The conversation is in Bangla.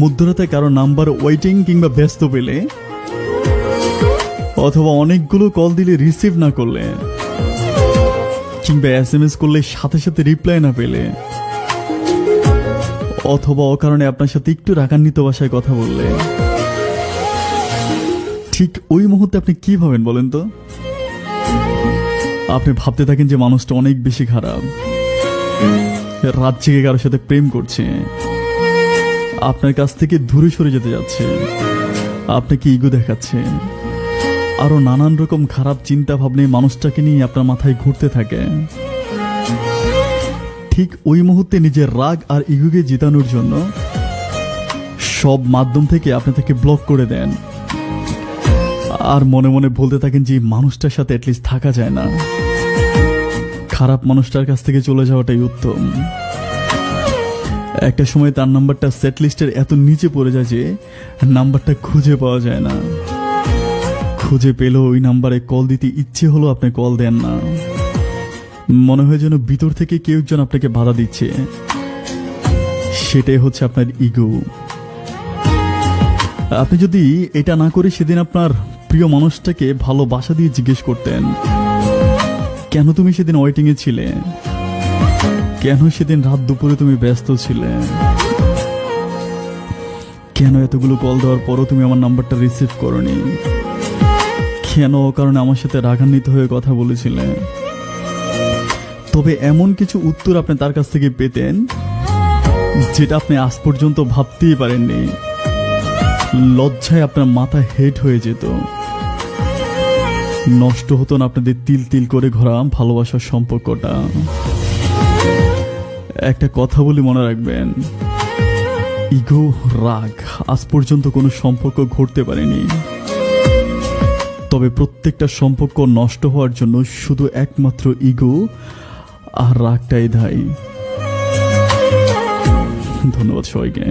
মধ্যরাতে কারো নাম্বার ওয়েটিং কিংবা ব্যস্ত পেলে, অথবা অনেকগুলো কল দিলে রিসিভ না করলে, কিংবা SMS করলে সাথে সাথে রিপ্লাই না পেলে, অথবা অকারণে আপনার সাথে একটু রাগান্বিত ভাষায় কথা বললে, ঠিক ওই মুহূর্তে আপনি কি ভাবেন বলেন তো? আপনি ভাবতে থাকেন যে মানুষটা অনেক বেশি খারাপ, রাত জেগে কারোর সাথে প্রেম করছে, আপনার কাছ থেকে দূরে সরে যেতে যাচ্ছে, আপনাকে ইগো দেখাচ্ছে, আরো নানান রকম খারাপ চিন্তা ভাবনা মানুষটাকে নিয়ে আপনার মাথায় ঘুরতে থাকে। ঠিক ওই মুহূর্তে নিজের রাগ আর ইগোকে জিতানোর জন্য সব মাধ্যম থেকে আপনি তাকে ব্লক করে দেন, আর মনে মনে বলতে থাকেন যে মানুষটার সাথে অ্যাটলিস্ট থাকা যায় না, খারাপ মানুষটার কাছ থেকে চলে যাওয়াটাই উত্তম। একটা সময় তার নাম্বারটা সেট লিস্টের এত নিচে পড়ে যায় যে নাম্বারটা খুঁজে পাওয়া যায় না, খুঁজে পেলেও ওই নাম্বারে কল দিতে ইচ্ছে হলো আপনি কল দেন না, মনে হয় যেন ভিতর থেকে কেউ একজন আপনাকে বাধা দিচ্ছে। সেটাই হচ্ছে আপনার ইগো। আপনি যদি এটা না করে সেদিন আপনার প্রিয় মানুষটাকে ভালোবাসা দিয়ে জিজ্ঞেস করতেন, কেন তুমি সেদিন ওয়েটিং এ ছিলে, কেন সেদিন রাত দুপুরে তুমি ব্যস্ত ছিলে, কেন এতগুলো কল দেওয়ার পরও তুমি আমার নাম্বারটা রিসিভ করনি, কেন কারণে আমার সাথে রাগান্বিত হয়ে কথা বলেছিলে, তবে এমন কিছু উত্তর আপনি তার কাছ থেকে পেতেন যেটা আপনি আজ পর্যন্ত ভাবতেই পারেননি। লজ্জায় আপনার মাথা হেট হয়ে যেত, নষ্ট হতো না আপনাদের তিল তিল করে ঘোরা ভালোবাসার সম্পর্কটা। একটা কথা বলি মনে রাখবেন, ইগো রাগ আজ পর্যন্ত কোনো সম্পর্ক ঘটতে পারেনি, তবে প্রত্যেকটা সম্পর্ক নষ্ট হওয়ার জন্য শুধু একমাত্র ইগো আর রাগটাই দায়ী। ধন্যবাদ সবাইকে।